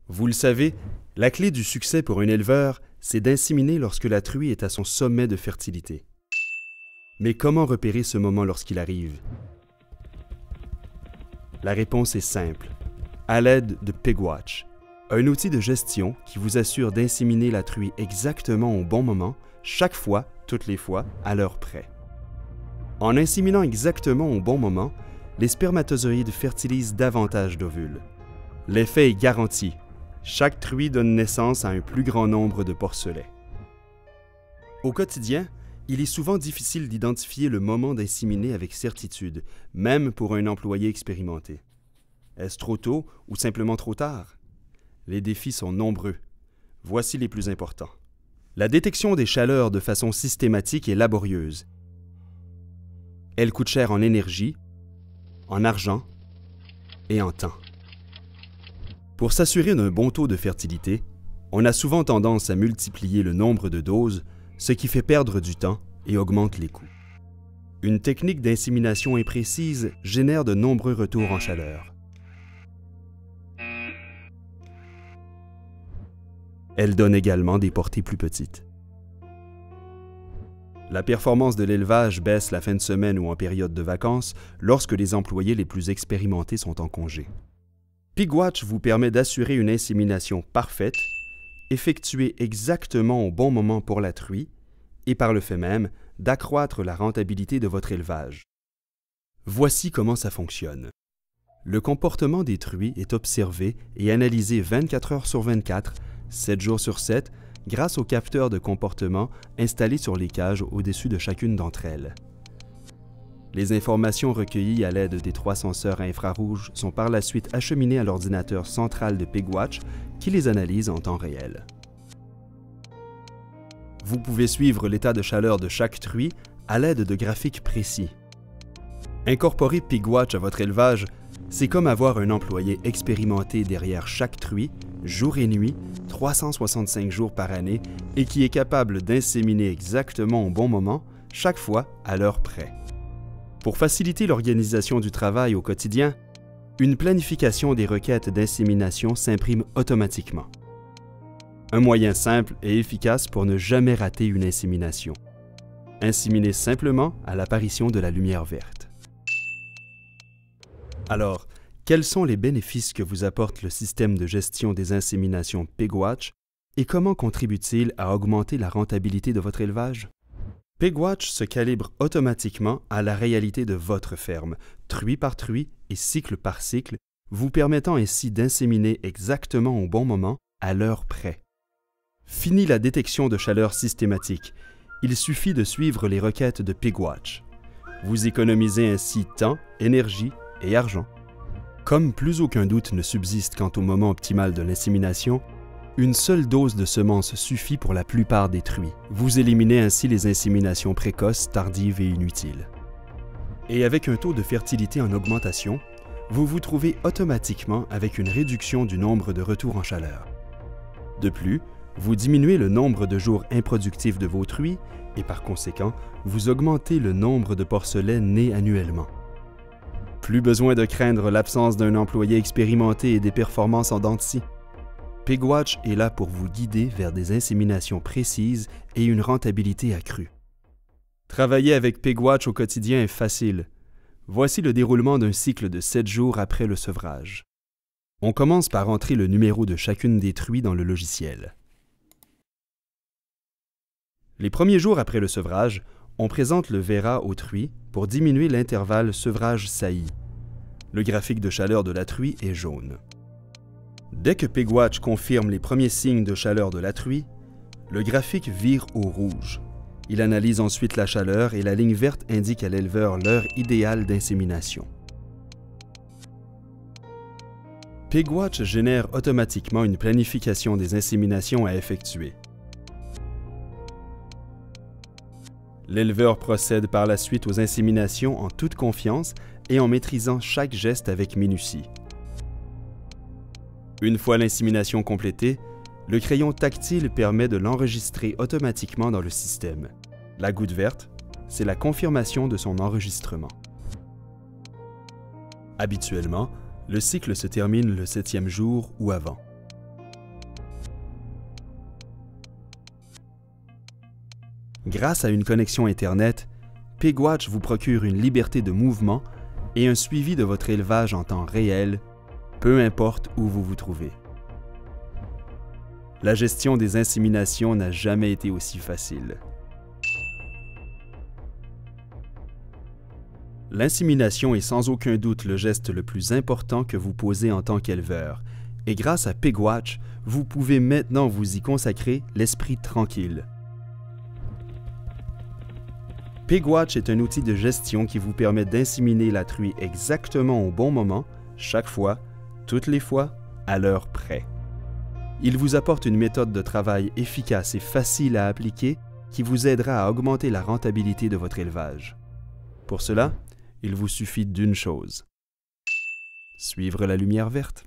Vous le savez, la clé du succès pour un éleveur, c'est d'inséminer lorsque la truie est à son sommet de fertilité. Mais comment repérer ce moment lorsqu'il arrive? La réponse est simple, à l'aide de PigWatch, un outil de gestion qui vous assure d'inséminer la truie exactement au bon moment, chaque fois, toutes les fois, à l'heure près. En inséminant exactement au bon moment, les spermatozoïdes fertilisent davantage d'ovules. L'effet est garanti. Chaque truie donne naissance à un plus grand nombre de porcelets. Au quotidien, il est souvent difficile d'identifier le moment d'inséminer avec certitude, même pour un employé expérimenté. Est-ce trop tôt ou simplement trop tard? Les défis sont nombreux. Voici les plus importants. La détection des chaleurs de façon systématique est laborieuse. Elle coûte cher en énergie, en argent et en temps. Pour s'assurer d'un bon taux de fertilité, on a souvent tendance à multiplier le nombre de doses, ce qui fait perdre du temps et augmente les coûts. Une technique d'insémination imprécise génère de nombreux retours en chaleur. Elle donne également des portées plus petites. La performance de l'élevage baisse la fin de semaine ou en période de vacances lorsque les employés les plus expérimentés sont en congé. PigWatch vous permet d'assurer une insémination parfaite, effectuée exactement au bon moment pour la truie et par le fait même d'accroître la rentabilité de votre élevage. Voici comment ça fonctionne. Le comportement des truies est observé et analysé 24 heures sur 24, 7 jours sur 7, grâce aux capteurs de comportement installés sur les cages au-dessus de chacune d'entre elles. Les informations recueillies à l'aide des 3 senseurs infrarouges sont par la suite acheminées à l'ordinateur central de PigWatch qui les analyse en temps réel. Vous pouvez suivre l'état de chaleur de chaque truie à l'aide de graphiques précis. Incorporer PigWatch à votre élevage, c'est comme avoir un employé expérimenté derrière chaque truie, jour et nuit, 365 jours par année, et qui est capable d'inséminer exactement au bon moment, chaque fois à l'heure près. Pour faciliter l'organisation du travail au quotidien, une planification des requêtes d'insémination s'imprime automatiquement. Un moyen simple et efficace pour ne jamais rater une insémination. Inséminer simplement à l'apparition de la lumière verte. Alors, quels sont les bénéfices que vous apporte le système de gestion des inséminations PigWatch et comment contribue-t-il à augmenter la rentabilité de votre élevage? PigWatch se calibre automatiquement à la réalité de votre ferme, truie par truie et cycle par cycle, vous permettant ainsi d'inséminer exactement au bon moment, à l'heure près. Fini la détection de chaleur systématique. Il suffit de suivre les requêtes de PigWatch. Vous économisez ainsi temps, énergie et argent. Comme plus aucun doute ne subsiste quant au moment optimal de l'insémination, une seule dose de semences suffit pour la plupart des truies. Vous éliminez ainsi les inséminations précoces, tardives et inutiles. Et avec un taux de fertilité en augmentation, vous vous trouvez automatiquement avec une réduction du nombre de retours en chaleur. De plus, vous diminuez le nombre de jours improductifs de vos truies et par conséquent, vous augmentez le nombre de porcelets nés annuellement. Plus besoin de craindre l'absence d'un employé expérimenté et des performances en dents de scie. PigWatch est là pour vous guider vers des inséminations précises et une rentabilité accrue. Travailler avec PigWatch au quotidien est facile. Voici le déroulement d'un cycle de 7 jours après le sevrage. On commence par entrer le numéro de chacune des truies dans le logiciel. Les premiers jours après le sevrage, on présente le VERA aux truies pour diminuer l'intervalle sevrage-saillie. Le graphique de chaleur de la truie est jaune. Dès que PigWatch confirme les premiers signes de chaleur de la truie, le graphique vire au rouge. Il analyse ensuite la chaleur et la ligne verte indique à l'éleveur l'heure idéale d'insémination. PigWatch génère automatiquement une planification des inséminations à effectuer. L'éleveur procède par la suite aux inséminations en toute confiance et en maîtrisant chaque geste avec minutie. Une fois l'insémination complétée, le crayon tactile permet de l'enregistrer automatiquement dans le système. La goutte verte, c'est la confirmation de son enregistrement. Habituellement, le cycle se termine le 7e jour ou avant. Grâce à une connexion Internet, PigWatch vous procure une liberté de mouvement et un suivi de votre élevage en temps réel, peu importe où vous vous trouvez. La gestion des inséminations n'a jamais été aussi facile. L'insémination est sans aucun doute le geste le plus important que vous posez en tant qu'éleveur, et grâce à PigWatch, vous pouvez maintenant vous y consacrer l'esprit tranquille. PigWatch est un outil de gestion qui vous permet d'inséminer la truie exactement au bon moment, chaque fois, toutes les fois, à l'heure près. Il vous apporte une méthode de travail efficace et facile à appliquer qui vous aidera à augmenter la rentabilité de votre élevage. Pour cela, il vous suffit d'une chose: suivre la lumière verte.